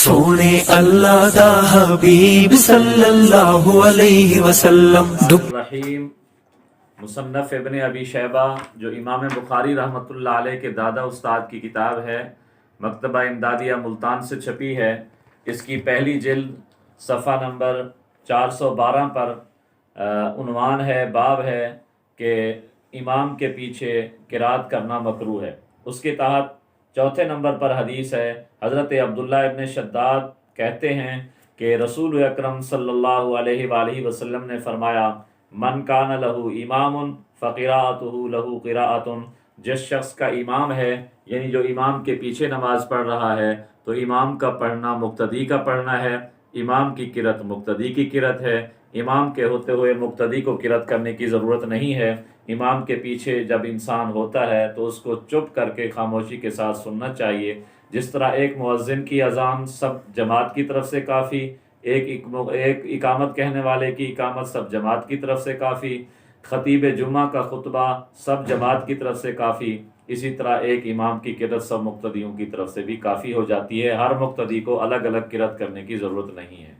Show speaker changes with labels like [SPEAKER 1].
[SPEAKER 1] سونے اللہ دا حبیب صلی اللہ علیہ وسلم۔
[SPEAKER 2] رحیم مصنف ابن ابی شیبہ جو امام بخاری رحمۃ اللہ علیہ کے دادا استاد کی کتاب ہے، مکتبہ امدادیہ ملتان سے چھپی ہے۔ اس کی پہلی جلد صفحہ نمبر 412 پر عنوان ہے، باب ہے کہ امام کے پیچھے قرات کرنا مکروہ ہے۔ اس کے تحت چوتھے نمبر پر حدیث ہے، حضرت عبداللہ ابن شداد کہتے ہیں کہ رسول اکرم صلی اللہ علیہ وآلہ وسلم نے فرمایا، من کان لہو امام فقراءتہ لہو قراءۃ، جس شخص کا امام ہے یعنی جو امام کے پیچھے نماز پڑھ رہا ہے تو امام کا پڑھنا مقتدی کا پڑھنا ہے، امام کی قرات مقتدی کی قرات ہے۔ امام کے ہوتے ہوئے مقتدی کو قرات کرنے کی ضرورت نہیں ہے۔ امام کے پیچھے جب انسان ہوتا ہے تو اس کو چپ کر کے خاموشی کے ساتھ سننا چاہیے۔ جس طرح ایک مؤذن کی اذان سب جماعت کی طرف سے کافی، ایک اقامت کہنے والے کی اقامت سب جماعت کی طرف سے کافی، خطیب جمعہ کا خطبہ سب جماعت کی طرف سے کافی، اسی طرح ایک امام کی قرات سب مقتدیوں کی طرف سے بھی کافی ہو جاتی ہے۔ ہر مقتدی کو الگ الگ قرات کرنے کی ضرورت نہیں ہے۔